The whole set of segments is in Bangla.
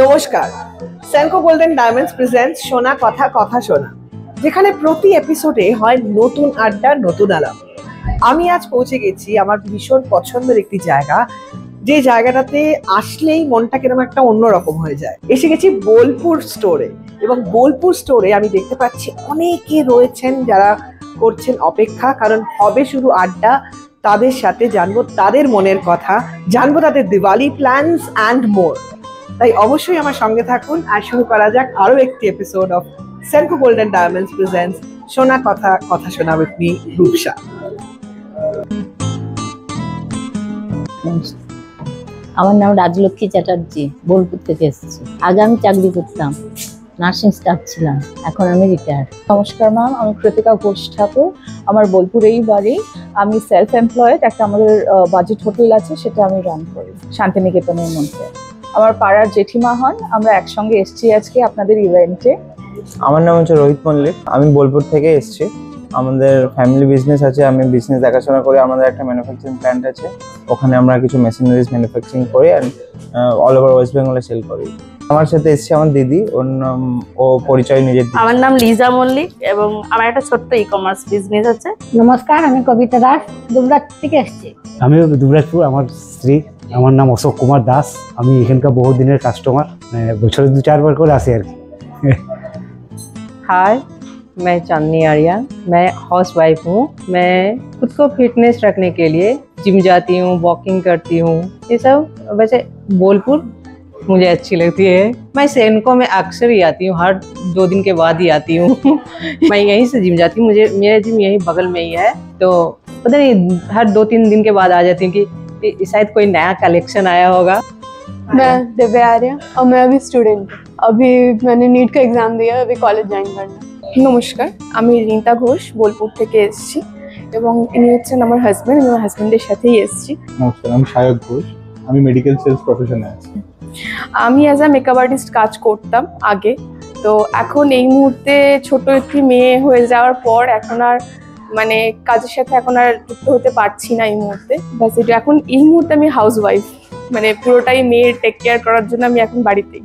নমস্কার, সেনকো গোল্ডেন ডায়মন্ডস প্রেজেন্টস সোনা কথা কথা শোনা, যেখানে প্রতি এপিসোডে হয় নতুন আড্ডা, নতুন আলাপ। আমি আজ পৌঁছে গেছি আমার ভীষণ পছন্দের একটি জায়গা, যে জায়গাটাতে আসলেই মনটা কিরকম একটা অন্যরকম হয়ে যায়। এসে গেছি বোলপুর স্টোরে, এবং বোলপুর স্টোরে আমি দেখতে পাচ্ছি অনেকে রয়েছেন যারা করছেন অপেক্ষা, কারণ হবে শুধু আড্ডা। তাদের সাথে জানবো তাদের মনের কথা, জানবো তাদের দিওয়ালি প্ল্যানস অ্যান্ড মোর। তাই অবশ্যই আমার সঙ্গে থাকুন আর শুরু করা যাক আরো একটি episode of Senco golden diamonds presents সোনা কথা কথা শোনা উইথ মি রূপসা। আমার নাম রাজলক্ষ্মী চ্যাটার্জি, বোলপুর থেকে এসেছি। আগে আমি চাকরি করতাম, নার্সিং স্টাফ ছিলাম, এখন আমি রিটায়ার্ড। নমস্কার ম্যাম, আমি কৃতিকা ঘোষ ঠাকুর, আমার বোলপুরেই বাড়ি। আমি সেলফ এমপ্লয়েড, একটা আমাদের বাজেট হোটেল আছে, সেটা আমি রান করি শান্তিনিকেতনের মধ্যে। আমার পাড়ার জেঠিমা হন, আমরা একসঙ্গে এসেছি আজকে আপনাদের ইভেন্টে। আমার নাম হচ্ছে রোহিত মল্লিক, আমি বোলপুর থেকে এসেছি। আমাদের ফ্যামিলি বিজনেস আছে, আমি বিজনেস দেখাশোনা করি। আমাদের একটা ম্যানুফ্যাকচারিং প্ল্যান্ট আছে, ওখানে আমরা কিছু মেশিনারিজ ম্যানুফ্যাকচারিং করি অ্যান্ড অল ওভার ওয়েস্ট বেঙ্গলে সেল করি। আমার সাথে এসেছে আমার দিদি, ওর নাম, ও পরিচয় নিজের। আমার নাম লিজা মল্লিক এবং আমার একটা ছোট্ট ই কমার্স বিজনেস আছে। নমস্কার, আমি কবিতা দাস, দুবরাজ থেকে এসেছি। আমি দুবরাজপুর, আমার স্ত্রী। আমার নাম অশোক কুমার দাস, আমি এখানকার বহুদিনের কাস্টমার, বছরে 2-4 বার করে আসি আর কি। हाय, मैं चांदनी आर्या, मैं हाउस वाइफ हूँ। मैं खुद को फिटनेस रखने के लिए जिम जाती हूँ, वॉकिंग करती हूँ। ये सब वैसे बोलपुर मुझे अच्छी लगती है। मैं सेनको में अक्सर ही आती हूँ, हर 2 दिन के बाद ही आती हूँ। मैं यहीं से जिम जाती हूँ, मुझे मेरा जिम यहीं बगल में ही है, तो पता नहीं हर 2-3 दिन के बाद आ जाती हूँ कि शायद कोई नया कलेक्शन आया होगा। मैं दिव्या आर्या और मैं अभी स्टूडेंट, अभी मैंने नीट का एग्जाम दिया, अभी कॉलेज जॉइन करना। নমস্কার, আমি রিনিতা ঘোষ, বোলপুর থেকে এসেছি এবং ইনি হচ্ছেন আমার হাজব্যান্ড। আমি আমার হাজব্যান্ডের সাথেই এসেছি। নমস্কার, আমি সায়ক ঘোষ, আমি মেডিকেল সেলস প্রফেশনে আছি। আমি অ্যাজ আ মেকআপ আর্টিস্ট কাজ করতাম আগে, তো এখন এই মুহূর্তে ছোট একটি মেয়ে হয়ে যাওয়ার পর এখন আর মানে কাজের সাথে এখন আর যুক্ত হতে পারছি না এই মুহূর্তে। ব্যাস এটা, এখন এই মুহূর্তে আমি হাউস ওয়াইফ, মানে পুরোটাই মেয়ের টেক কেয়ার করার জন্য আমি এখন বাড়িতেই।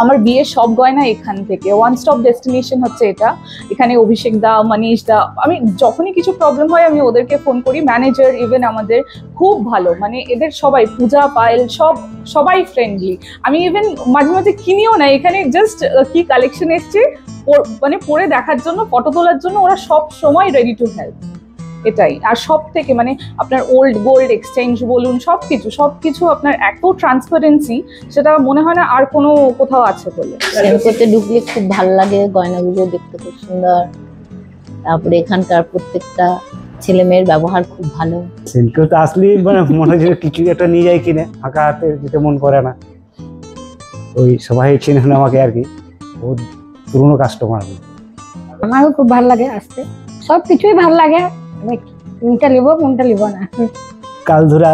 আমার বিয়ের সব গয়না এখান থেকে, ওয়ান স্টপ ডেস্টিনেশন হচ্ছে এটা। এখানে অভিষেক দা, মনীষ দা, আমি যখনই কিছু প্রবলেম হয় আমি ওদেরকে ফোন করি। ম্যানেজার ইভেন আমাদের খুব ভালো, মানে এদের সবাই, পূজা, পায়েল, সবাই ফ্রেন্ডলি। আমি ইভেন মাঝে মাঝে কিনিও না, এখানে জাস্ট কি কালেকশন এসছে মানে পরে দেখার জন্য, ফটো তোলার জন্য ওরা সব সময় রেডি টু হেল্প। এটাই। আর সব থেকে মানে আপনার ওল্ড গোল্ড এক্সচেঞ্জ বলুন, সবকিছু আপনার এত ট্রান্সপারেন্সি, সেটা মনে হয় না আর কোনো কোথাও আছে বলে। সেনকোতে ঢুকলে খুব ভালো লাগে, গয়নাগুলো দেখতে খুব সুন্দর। তারপরে এখানকার প্রত্যেকটা ছেলে মেয়ের ব্যবহার খুব ভালো। সেনকোতে আসলে মানে মনে হয় কিছু একটা নিয়ে যায় কিনে, ফাঁকা হাতে যেতে মন করে না। ওই সবাই চেনেন আমাকে আর কি, বহুত পুরনো কাস্টমার। আমারও খুব ভালো লাগে আসতে, সবকিছুই ভালো লাগে। আমি কোনটা নিব না, কাল ধরে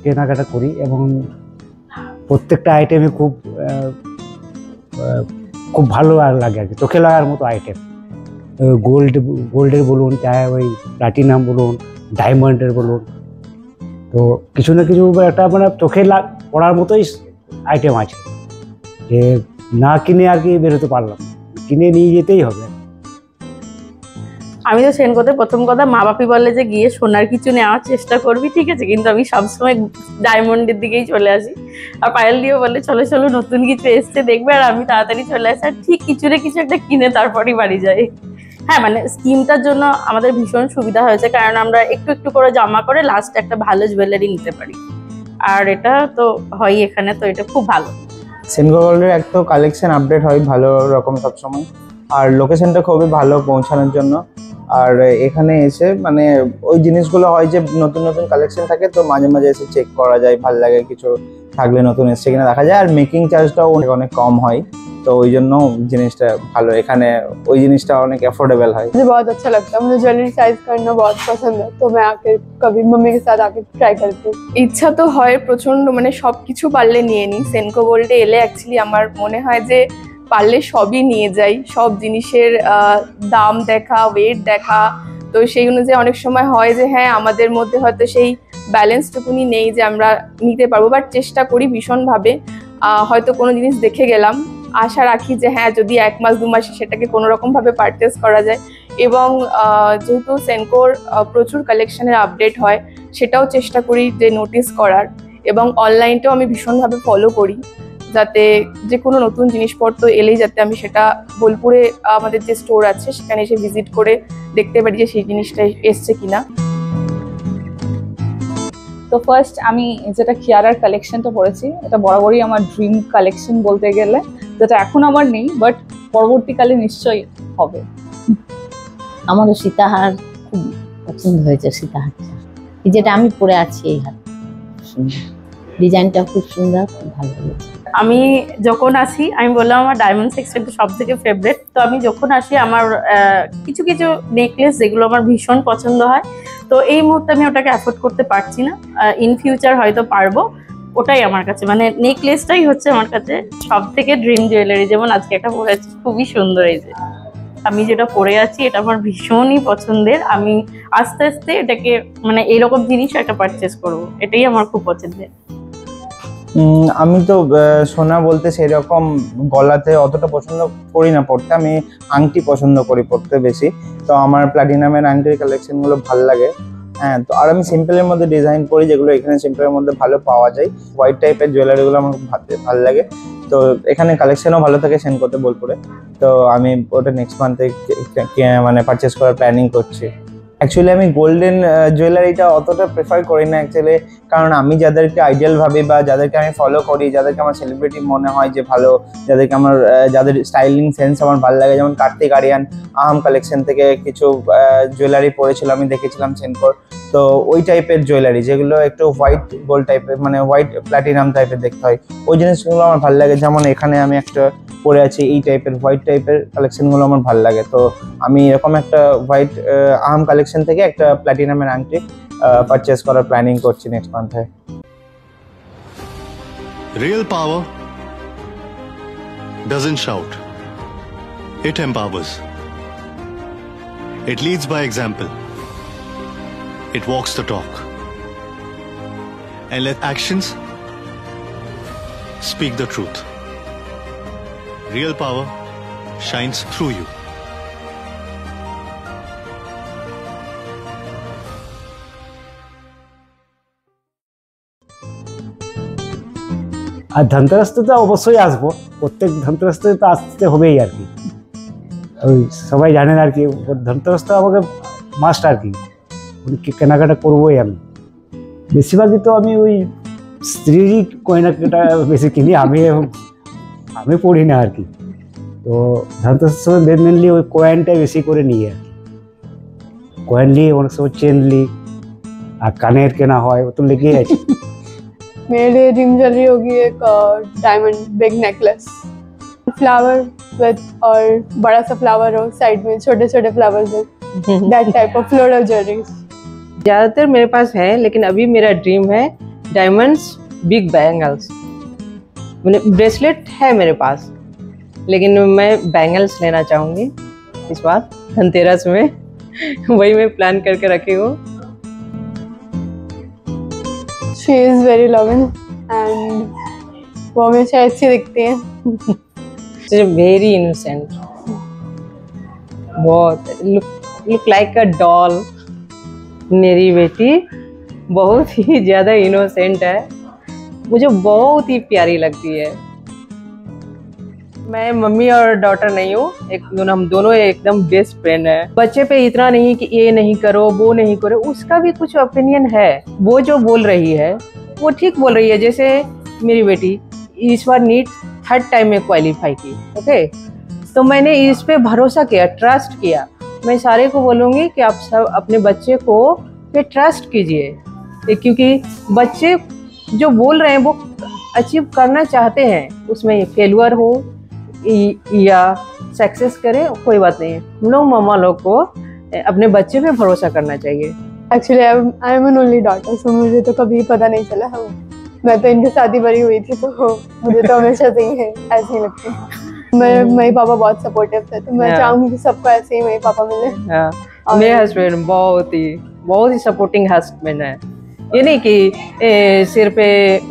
কেনাকাটা করি এবং প্রত্যেকটা আইটেমে খুব ভালো লাগে আর কি, চোখে লাগার মতো আইটেম। গোল্ডের বলুন, চাहे ওই প্লাটিনাম বলুন, ডায়মন্ডের বলুন, তো কিছু না কিছু একটা মানে চোখে পড়ার মতোই আইটেম আছে, যে না কিনে আর কি বেরোতে পারলাম, কিনে নিয়ে যেতেই হবে। আমি তো সেনকোতে প্রথম কথা, মা বাপি বলে যে গিয়ে সোনার কিছু নেওয়ার চেষ্টা করবি, ঠিক আছে, কিন্তু আমি সবসময় ডায়মন্ডের দিকেই চলে আসি। আর পায়েল দিয়েও বলে চলো চলো নতুন কিছু এসছে দেখবে, আর আমি তাড়াতাড়ি চলে আসি, আর ঠিক কিছু না কিছু একটা কিনে তারপরই বাড়ি যাই। হ্যাঁ, মানে স্কিমটার জন্য আমাদের ভীষণ সুবিধা হয়েছে, কারণ আমরা একটু একটু করে জমা করে লাস্ট একটা ভালো জুয়েলারি নিতে পারি, আর এটা তো হয় এখানে, তো এটা খুব ভালো। সেনকো গোল্ডের এক তো কালেকশন আপডেট হয় ভালো রকম সবসময়, আর লোকেশনটা খুবই ভালো পৌঁছানোর জন্য। আর এখানে এসে মানে ওই জিনিসগুলো হয় যে নতুন নতুন কালেকশন থাকে, তো মাঝে মাঝে এসে চেক করা যায়, ভালো লাগে কিছু থাকলে নতুন এসছে কিনা দেখা যায়। আর মেকিং চার্জটাও অনেক কম হয়, तो ওই জন্য জিনিসটা ভালো, এখানে ওই জিনিসটা অনেক অ্যাফোর্डेबल है। मुझे बहुत अच्छा लगता है, मुझे ज्वेलरी साइज करना बहुत पसंद है, तो मैं आके कभी मम्मी के साथ आके ट्राई करती हूँ। ইচ্ছা তো হয় প্রচন্ড, মানে সবকিছু পারলে নিয়ে নিই। সেনকো গোল্ডে এলে অ্যাকচুয়ালি আমার মনে হয় যে পারলে সবই নিয়ে যাই, সব জিনিসের দাম দেখা, ওয়েট দেখা, তো সেই অনুযায়ী অনেক সময় হয় যে হ্যাঁ আমাদের মধ্যে হয়তো সেই ব্যালেন্সটুকুনি নেই যে আমরা নিতে পারবো, বাট চেষ্টা করি ভীষণভাবে। হয়তো কোনো জিনিস দেখে গেলাম, আশা রাখি যে হ্যাঁ যদি 1 মাস 2 মাসে সেটাকে কোনো রকম ভাবে পারচেস করা যায়। এবং যেহেতু সেনকোর প্রচুর কালেকশনের আপডেট হয়, সেটাও চেষ্টা করি যে নোটিস করার। এবং অনলাইনটাও আমি ভীষণভাবে ফলো করি, যাতে যে কোনো নতুন জিনিসপত্র এলেই যাতে আমি সেটা বোলপুরে আমাদের যে স্টোর আছে সেখানে এসে ভিজিট করে দেখতে পারি যে সেই জিনিসটা এসছে কিনা। তো ফার্স্ট আমি যেটা কিয়ারার কালেকশনটা পরেছি, এটা বরাবরই আমার ড্রিম কালেকশন বলতে গেলে, যেটা এখন আমার নেই বাট পরবর্তীকালে নিশ্চয়ই হবে। আমারও সীতাহার খুব পছন্দ হয়েছে, সীতাহারটা এই যেটা আমি পরে আছি, এই হার সুন্দর, ডিজাইনটা খুব সুন্দর, খুব ভালো লেগেছে। আমি যখন আসি, আমি বললাম আমার ডায়মন্ড সেকশনটা সব থেকে ফেভারিট। তো আমি যখন আসি আমার কিছু কিছু নেকলেস যেগুলো আমার ভীষণ পছন্দ হয়, তো এই মুহূর্তে আমি ওটাকে অ্যাফোর্ড করতে পারছি না, ইন ফিউচার হয়তো পারবো। ওটাই আমার কাছে মানে নেকলেসটাই হচ্ছে আমার কাছে সব থেকে ড্রিম জুয়েলারি। যেমন আজকে একটা পরে আছি, খুবই সুন্দর। এই যে আমি যেটা পরে আছি এটা আমার ভীষণই পছন্দের। আমি আস্তে আস্তে এটাকে মানে এইরকম জিনিস একটা পারচেস করবো, এটাই আমার খুব পছন্দের। আমি তো সোনা বলতে সেই রকম গলাতে অতটা পছন্দ করি না পড়তে, আমি আংটি পছন্দ করি পড়তে বেশি। তো আমার প্লাটিনামের আংটির কালেকশনগুলো ভালো লাগে। হ্যাঁ, তো আর আমি সিম্পলের মধ্যে ডিজাইন করি, যেগুলো এখানে সিম্পলের মধ্যে ভালো পাওয়া যায়। হোয়াইট টাইপের জুয়েলারিগুলো আমার খুব ভালো লাগে। তো এখানে কালেকশনও ভালো থাকে সেনকোতে, বোলপুরে। তো আমি ওটা নেক্সট মান্থে মানে পারচেস করার প্ল্যানিং করছি। অ্যাকচুয়ালি আমি গোল্ডেন জুয়েলারিটা অতটা প্রেফার করি না অ্যাকচুয়ালি, কারণ আমি যাদেরকে আইডিয়াল ভাবি বা যাদেরকে আমি ফলো করি, যাদেরকে আমার সেলিব্রিটি মনে হয় যে ভালো, যাদেরকে আমার যাদের স্টাইলিং সেন্স আমার ভালো লাগে, যেমন কার্তিক আরিয়ান আহাম কালেকশন থেকে কিছু জুয়েলারি পরেছিল, আমি দেখেছিলাম সেনকোর। তো ওই টাইপের জুয়েলারি যেগুলো একটু হোয়াইট গোল্ড টাইপের, মানে হোয়াইট প্ল্যাটিনাম টাইপের দেখতে হয়, ওই জিনিসগুলো আমার ভালো লাগে। যেমন এখানে আমি একটা পরে আছি, এই টাইপের হোয়াইট টাইপের কালেকশনগুলো আমার ভালো লাগে। তো আমি এরকম একটা হোয়াইট আহাম কালেকশন থেকে একটা প্ল্যাটিনামের আংটি পারচেস করার প্ল্যানিং করছি next মান্থে। Real power doesn't shout, it empowers. It leads by example. It walks the talk. And let actions speak the truth. Real power shines through you. আর ধনতেরাসতে তো অবশ্যই আসবো, প্রত্যেক ধনতেরাসতে তো আসতে হবেই আর কি। ওই সবাই জানেন আর কি, ধনতেরাস তো আমাকে মাস্ট আর কি, কেনাকাটা করবোই আমি। বেশিরভাগই তো আমি ওই স্ত্রীরই কেনাকাটা বেশি কিনি, আমি পড়ি না আর কি। তো ধনতেরাসের সময় মেনলি ওই কয়েনটাই বেশি করে নিই আর কি। কয়েন নিয়ে অনেক সময় চেন লি, আর কানের কেনা হয়, ও তো লেগেই আছে। मेरे लिए ड्रीम ज्वेलरी होगी एक diamond big necklace, flower with, और बड़ा सा फ्लावर हो साइड में, छोटे छोटे फ्लावर्स हो, that type of floral jewellery. ज़्यादातर मेरे पास है, लेकिन अभी मेरा ड्रीम है डायमंड्स बिग बैंगल्स। मैंने ब्रेसलेट है मेरे पास, लेकिन मैं बैंगल्स लेना चाहूँगी इस बार धनतेरस में। वही मैं प्लान करके रखी हूँ। She is very loving and वो हमेशा अच्छी दिखती है। वेरी इनोसेंट, बहुत लुक लाइक अ डॉल। मेरी बेटी बहुत ही ज़्यादा इनोसेंट है, मुझे बहुत ही प्यारी लगती है। मैं मम्मी और डॉटर नहीं हूँ, हम दोनों एकदम बेस्ट फ्रेंड है। बच्चे पे इतना नहीं कि ये नहीं करो वो नहीं करो, उसका भी कुछ ओपिनियन है। वो जो बोल रही है वो ठीक बोल रही है। जैसे मेरी बेटी इस बार नीट 3rd टाइम में क्वालिफाई की, ओके, तो मैंने इस पे भरोसा किया, ट्रस्ट किया। मैं सारे को बोलूँगी कि आप सब अपने बच्चे को पे ट्रस्ट कीजिए, क्योंकि बच्चे जो बोल रहे हैं वो अचीव करना चाहते हैं, उसमें फेलुअर हो या सक्सेस करे कोई बात नहीं है। हम लोग मामा लोग को अपने बच्चे पे भरोसा करना चाहिए। Actually I am an only daughter, so मुझे तो कभी पता नहीं चला। मैं तो इनके साथ ही बड़ी हुई थी, तो मुझे तो हमेशा से ही है ऐसे ही लगती है। मेरे पापा बहुत सपोर्टिव थे, तो मैं चाहूँगी कि सबको ऐसे ही मेरे पापा मिले। मेरे हस्बैंड बहुत ही सपोर्टिंग हस्बैंड है। ये नहीं कि सिर्फ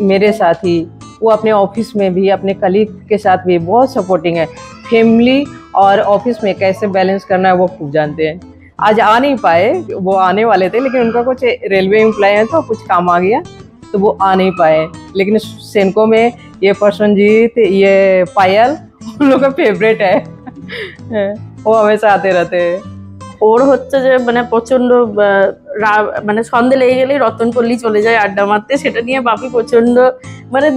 मेरे साथ ही, वो अपने ऑफिस में भी अपने कलीग के साथ भी बहुत सपोर्टिंग है। फैमिली और ऑफिस में कैसे बैलेंस करना है वो खूब जानते हैं। आज आ नहीं पाए, वो आने वाले थे लेकिन उनका कुछ रेलवे एम्प्लॉय है तो कुछ काम आ गया तो वो आ नहीं पाए। लेकिन सेनको में ये प्रसन्नजीत, ये पायल उन लोग का फेवरेट है, वो हमेशा आते रहते हैं। ওর হচ্ছে যে মানে প্রচন্ড মানে সন্ধে লেগে গেলেই রতনপল্লী চলে যায় আড্ডা মারতে, সেটা নিয়ে বাপি প্রচন্ড মানে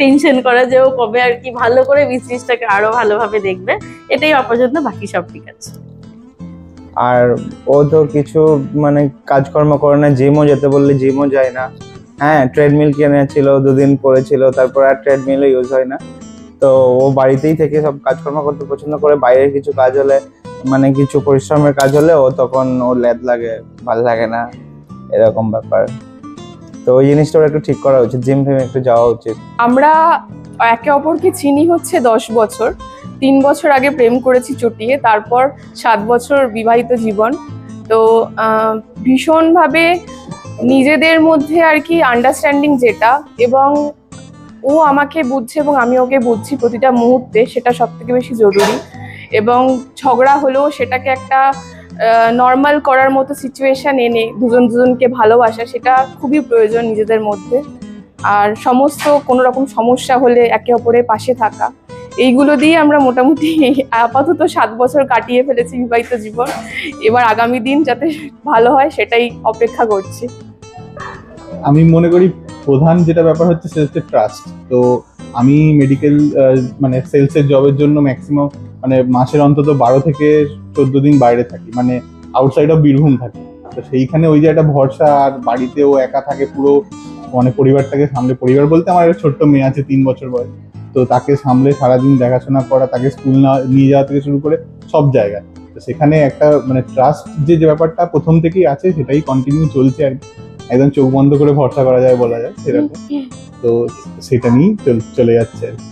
টেনশন করে যে ও কবে আর কি ভালো করে বিজনেসটাকে আরো ভালোভাবে দেখবে। এটাই অপছন্দ, বাকি সব ঠিক আছে। আর ও তো কিছু মানে কাজকর্ম করে না, জিমও যেতে বললে জিমও যায় না। হ্যাঁ, ট্রেডমিল কিনেছিল, 2 দিন পরেছিল, তারপর আর ট্রেডমিলও ইউজ হয় না। তো ও বাড়িতেই থেকে সব কাজকর্ম করতে পছন্দ করে। বাইরের কিছু কাজ হলে মানে কিছু পরিশ্রমের কাজ হলে ও তখন ওর ল্যাদ লাগে, ভালো লাগে না, এরকম ব্যাপার। তো ওই জিনিসটা ওর একটু ঠিক করা উচিত, জিম ফিম একটু যাওয়া উচিত। আমরা একে অপরকে চিনি হচ্ছে 10 বছর। 3 বছর আগে প্রেম করেছি চটিয়ে, তারপর 7 বছর বিবাহিত জীবন। তো ভীষণভাবে নিজেদের মধ্যে আর কি আন্ডারস্ট্যান্ডিং যেটা, এবং ও আমাকে বুঝছে এবং আমি ওকে বুঝছি প্রতিটা মুহূর্তে, সেটা সবথেকে বেশি জরুরি। এবং ঝগড়া হলেও সেটাকে একটা নর্মাল করার মতো সিচুয়েশন এনে দুজনকে ভালোবাসা, সেটা খুবই প্রয়োজন নিজেদের মধ্যে। আর সমস্ত কোনো রকম সমস্যা হলে একে অপরের পাশে থাকা, এইগুলো দিয়ে আমরা মোটামুটি আপাতত 7 বছর কাটিয়ে ফেলেছি বিবাহিত জীবন। এবার আগামী দিন যাতে ভালো হয় সেটাই অপেক্ষা করছি। আমি মনে করি প্রধান যেটা ব্যাপার হচ্ছে সেটা হচ্ছে ট্রাস্ট। তো আমি মেডিকেল মানে সেলসের জবের জন্য ম্যাক্সিমাম মানে মাসের অন্তত 12 থেকে 14 দিন বাইরে থাকি, মানে আউটসাইড অফ বীরভূম থাকি। তো সেইখানে ওই যে একটা ভরসা, আর বাড়িতেও একা থাকে পুরো, মানে পরিবারটাকে সামলে, পরিবার বলতে আমার একটা ছোট্ট মেয়ে আছে 3 বছর বয়স, তো তাকে সামলে সারাদিন দেখাশোনা করা, তাকে স্কুল নিয়ে যাওয়া থেকে শুরু করে সব জায়গায়। তো সেখানে একটা মানে ট্রাস্ট যে ব্যাপারটা প্রথম থেকেই আছে, সেটাই কন্টিনিউ চলছে আর কি। একদম চোখ বন্ধ করে ভরসা করা যায় বলা যায় সেরকম। তো সেটা নিয়েই চলে যাচ্ছে আর কি।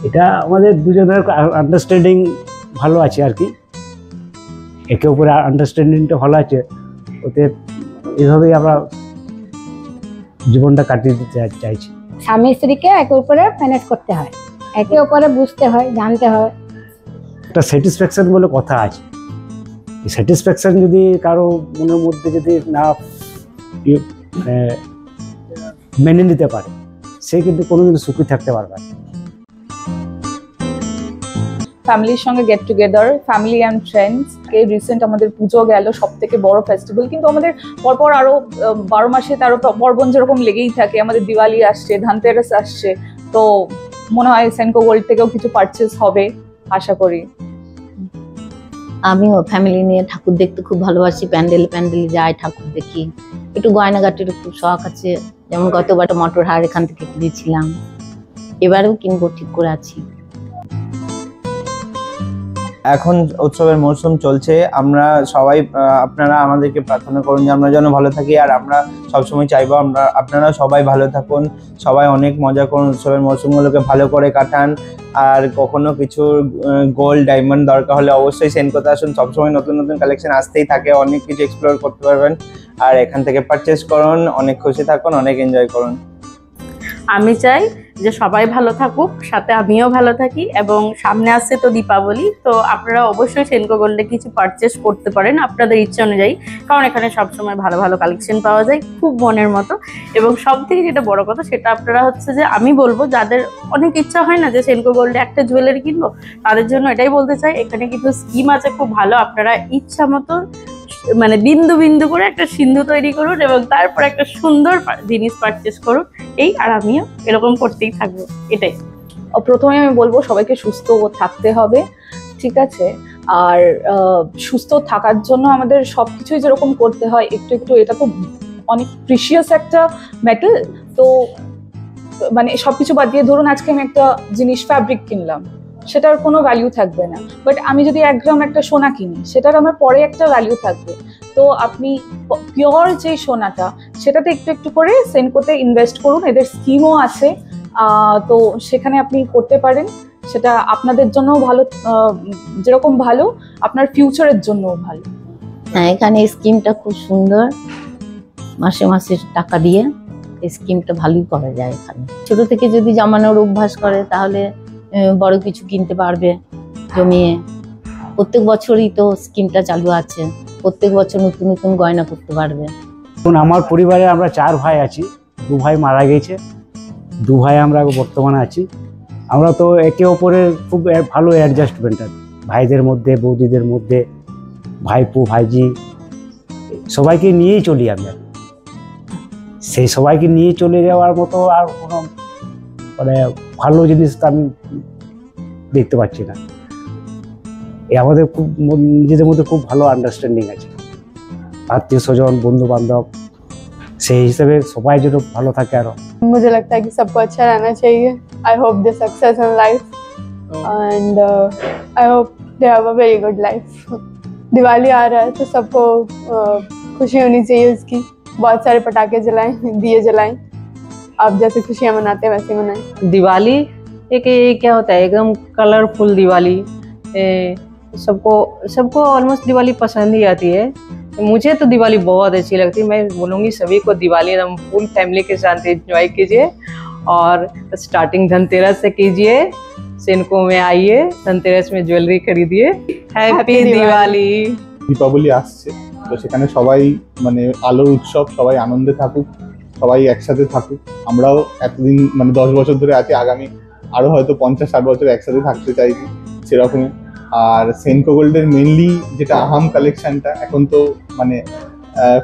এটা আমাদের দুজনের আন্ডারস্ট্যান্ডিং ভালো আছে আর কি, একে অপরের আন্ডারস্ট্যান্ডিংটা ভালো আছে, ওতে এভাবেই আমরা জীবনটা কাটিয়ে দিতে চাইছি। স্বামী স্ত্রীকে একে অপরে ম্যানেজ করতে হয়, একে অপরে বুঝতে হয়, জানতে হয়। একটা স্যাটিসফ্যাকশন বলে কথা আছে, এই স্যাটিসফ্যাকশন যদি কারো মনের মধ্যে যদি না মেনে নিতে পারে, সে কিন্তু কোনোদিন সুখী থাকতে পারবে না। ফ্যামিলির সঙ্গে get together, family and friends. Recent আমাদের পুজো গেল, সব থেকে বড় ফেস্টিভ্যাল, কিন্তু আমাদের পরপর আরো 12 মাসে 13 পার্বণ যেরকম লেগেই থাকে। আমাদের দিওয়ালি আসছে, ধানতেরাস আসছে, তো মনে হয় সেনকো গোল্ড থেকেও কিছু পারচেস হবে আশা করি। আমিও ফ্যামিলি নিয়ে ঠাকুর দেখতে খুব ভালোবাসি, প্যান্ডেলে যাই, ঠাকুর দেখি। একটু গয়নাগাটির খুব শখ আছে, যেমন গতবার মটর হার এখান থেকে কিনেছিলাম, এবারেও কিনবো ঠিক করে আছি। এখন উৎসবের মরশুম চলছে, আমরা সবাই আপনারা আমাদেরকে প্রার্থনা করুন যে আমরা যেন ভালো থাকি, আর আমরা সবসময় চাইবো আপনারা সবাই ভালো থাকুন, সবাই অনেক মজা করুন, উৎসবের মরশুমগুলোকে ভালো করে কাটান। আর কখনো কিছু গোল্ড ডায়মন্ড দরকার হলে অবশ্যই সেনকোতে আসুন, সবসময় নতুন নতুন কালেকশন আসতেই থাকে, অনেক কিছু এক্সপ্লোর করতে পারবেন। আর এখান থেকে পারচেস করুন, অনেক খুশি থাকুন, অনেক এনজয় করুন। আমি চাই যে সবাই ভালো থাকুক, সাথে আমিও ভালো থাকি। এবং সামনে আসছে তো দীপাবলি, তো আপনারা অবশ্যই সেনকো গোল্ডে কিছু পারচেস করতে পারেন আপনাদের ইচ্ছা অনুযায়ী, কারণ এখানে সবসময় ভালো ভালো কালেকশন পাওয়া যায় খুব মনের মতো। এবং সব থেকে যেটা বড় কথা, সেটা আপনারা হচ্ছে যে আমি বলবো যাদের অনেক ইচ্ছা হয় না যে সেনকো গোল্ডে একটা জুয়েলারি কিনবো, তাদের জন্য এটাই বলতে চাই, এখানে কিছু স্কিম আছে খুব ভালো। আপনারা ইচ্ছা মতো মানে বিন্দু বিন্দু করে একটা সিন্ধু তৈরি করুন এবং তারপর একটা সুন্দর জিনিস পারচেস করুন। এই আর আমিও এরকম করতেই থাকবো, এটাই। প্রথমে আমি বলবো সবাইকে সুস্থ থাকতে হবে, ঠিক আছে? আর সুস্থ থাকার জন্য আমাদের সবকিছুই যেরকম করতে হয় একটু একটু, এটা তো অনেক প্রিশিয়াস একটা মেটাল, তো মানে সবকিছু বাদ দিয়ে ধরুন আজকে আমি একটা জিনিস ফ্যাব্রিক কিনলাম, সেটার কোনো ভ্যালু থাকবে না, বাট আমি যদি 1 গ্রাম একটা সোনা কিনি, সেটার আমার পরে একটা ভ্যালু থাকবে। তো আপনি পিওর যে সোনাটা, সেটাতে একটু একটু করে সেনকোতে ইনভেস্ট করুন, এদের স্কিমও আছে, তো সেখানে আপনি করতে পারেন। সেটা আপনাদের জন্যও ভালো, যেরকম ভালো আপনার ফিউচারের জন্যও ভালো। হ্যাঁ, এখানে স্কিমটা খুব সুন্দর, মাসে মাসে টাকা দিয়ে এই স্কিমটা ভালোই করা যায় এখানে। ছোট থেকে যদি জমানোর অভ্যাস করে তাহলে বড় কিছু কিনতে পারবে জমিয়ে। প্রত্যেক বছরই তো স্কিমটা চালু আছে, প্রত্যেক বছর নতুন নতুন গয়না করতে পারবে। এখন আমার পরিবারে আমরা 4 ভাই আছি, 2 ভাই মারা গেছে, 2 ভাই আমরা বর্তমানে আছি। আমরা তো একে অপরের খুব ভালো অ্যাডজাস্টমেন্ট আছে ভাইদের মধ্যে, বৌদিদের মধ্যে, ভাইপো ভাইজি সবাইকে নিয়েই চলি আমরা। সেই সবাইকে নিয়ে চলে যাওয়ার মতো আর কোনো মানে ভালো জিনিস তো আমি দেখতে পাচ্ছি না। আমাদের খুব নিজেদের মধ্যে খুব ভালো আন্ডারস্ট্যান্ডিং আছে, আত্মীয় স্বজন বন্ধু বান্ধব, সেই হিসেবে সবাই যেন ভালো থাকে। আরো मुझे लगता है कि सबको अच्छा रहना चाहिए। I hope they success in life and I hope they have a very good life. Diwali आ रहा है तो सबको खुशी होनी चाहिए उसकी, बहुत सारे पटाखे जलाएं, दिए जलाएं, आप जैसे खुशियां मनाते हैं वैसे मनाएं। दिवाली एक ये क्या होता है, एकदम कलरफुल दिवाली। सबको ऑलमोस्ट दिवाली पसंद ही आती है। मुझे तो दिवाली बहुत अच्छी लगती है। मैं बोलूँगी सभी को दिवाली एकदम फुल फैमिली के साथ एंजॉय कीजिए और स्टार्टिंग धनतेरस से कीजिए। सेनको में आइए, धनतेरस में ज्वेलरी खरीदिए। हैप्पी दिवाली। দীপাবলি আসছে, তো সেখানে সবাই মানে আলোর উৎসব, সবাই আনন্দে থাকুক, সবাই একসাথে থাকুক। আমরাও এতদিন মানে 10 বছর ধরে আছি, আগামী আরো হয়তো 50-60 বছর একসাথে থাকতে চাইছি সেরকমই। আর সেনকো গোল্ডের মেনলি যেটা আহাম কালেকশনটা, এখন তো মানে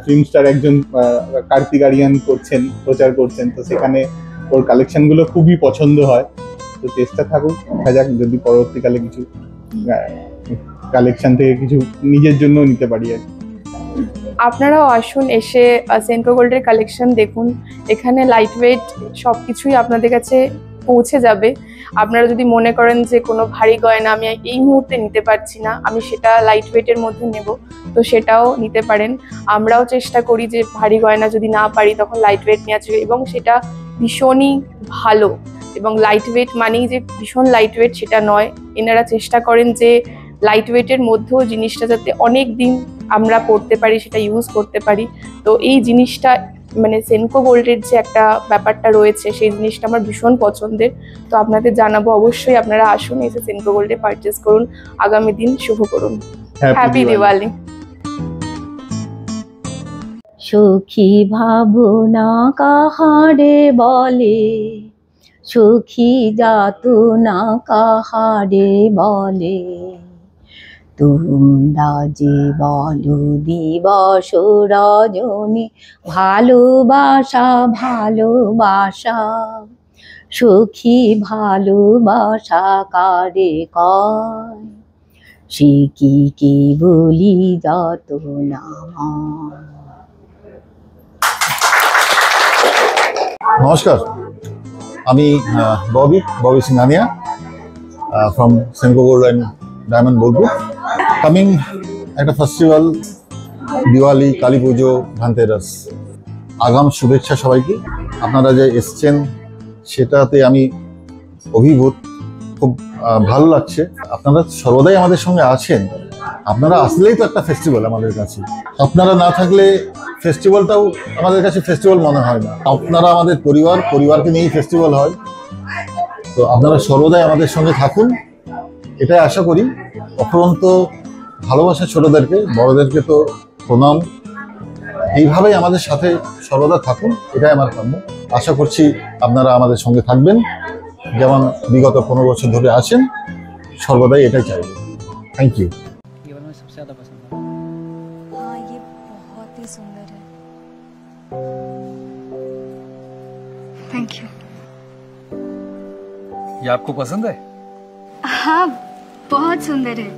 ফিল্ম স্টার একজন কার্তিক আরিয়ান করছেন, প্রচার করছেন, তো সেখানে ওর কালেকশনগুলো খুবই পছন্দ হয়। তো চেষ্টা থাকুক, দেখা যাক যদি পরবর্তীকালে কিছু কালেকশন থেকে কিছু নিজের জন্য নিতে পারি আর কি। আপনারাও আসুন, এসে সেনকো গোল্ডের কালেকশন দেখুন। এখানে লাইট ওয়েট সব কিছুই আপনাদের কাছে পৌঁছে যাবে। আপনারা যদি মনে করেন যে কোনো ভারী গয়না আমি এই মুহূর্তে নিতে পারছি না, আমি সেটা লাইট ওয়েটের মধ্যে নেব, তো সেটাও নিতে পারেন। আমরাও চেষ্টা করি যে ভারী গয়না যদি না পারি তখন লাইট ওয়েট নেওয়া যায়, এবং সেটা ভীষণই ভালো। এবং লাইট ওয়েট মানেই যে ভীষণ লাইট ওয়েট সেটা নয়, এনারা চেষ্টা করেন যে লাইট ওয়েটের মধ্যেও জিনিসটা যাতে অনেক দিন আমরা পড়তে পারি, সেটা ইউজ করতে পারি। তো এই জিনিসটা মানে সেনকো গোল্ডের যে একটা ব্যাপারটা রয়েছে, সেই জিনিসটা আমার ভীষণ পছন্দের। তো আপনাদের জানাবো, অবশ্যই আপনারা আসুন, এসে সেনকো গোল্ডে পারচেস করুন। আগামী দিন শুভ করুন। হ্যাপি দিওয়ালি। সুখী ভাবনা কাহারে বলে, সুখী যাতনা কাহারে বলে, তোমরা যে বলো দিবস রজনী, ভালোবাসা ভালোবাসা, সুখী ভালোবাসা কারে কয়, সে কি বলি যাতনা। নমস্কার, আমি Bobby Singhania from Senco gold and diamond Bolpur. Coming একটা ফেস্টিভ্যাল, দিওয়ালি, কালী পুজো, ধনতেরাস, আগাম শুভেচ্ছা সবাইকে। আপনারা যে এসছেন সেটাতে আমি অভিভূত, খুব ভালো লাগছে। আপনারা সর্বদাই আমাদের সঙ্গে আছেন। আপনারা আসলেই তো একটা ফেস্টিভ্যাল আমাদের কাছে। আপনারা না থাকলে ফেস্টিভ্যালটাও আমাদের কাছে ফেস্টিভ্যাল মনে হয় না। আপনারা আমাদের পরিবার, পরিবারকে নিয়েই ফেস্টিভ্যাল হয়। তো আপনারা সর্বদাই আমাদের সঙ্গে থাকুন, এটাই আশা করি। অফুরন্ত ভালোবাসা ছোটদেরকে, বড়দেরকে তো প্রণাম। এইভাবেই আমাদের সাথে সর্বদা থাকুন, এটাই আমার কাম্য। আশা করছি আপনারা আমাদের সঙ্গে থাকবেন, যেমন বিগত 15 বছর ধরে আছেন, সর্বদাই এটাই চাইবেন। Thank you. हाँ, ये बहुत ही सुंदर है। Thank you. ये आपको पसंद है? हाँ, बहुत सुंदर है,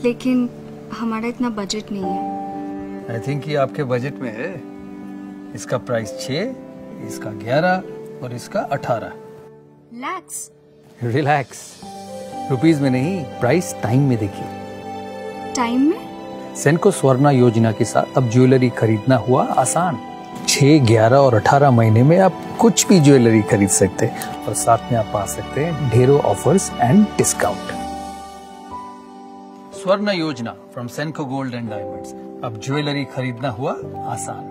लेकिन हमारा इतना बजट नहीं है। आई थिंक ये आपके बजट में है। इसका प्राइस 6, इसका 11 और इसका 18 लैक्स। रिलैक्स, रुपीस में नहीं, प्राइस टाइम में देखिए। टाइम में? सेनको स्वर्णा योजना के साथ अब ज्वेलरी खरीदना हुआ आसान। 6, 11 और 18 महीने में आप कुछ भी ज्वेलरी खरीद सकते हैं, और साथ में आप पा सकते हैं ढेरों ऑफर्स एंड डिस्काउंट। स्वर्ण योजना फ्रॉम सेनको गोल्ड एंड डायमंड्स, अब ज्वेलरी खरीदना हुआ आसान।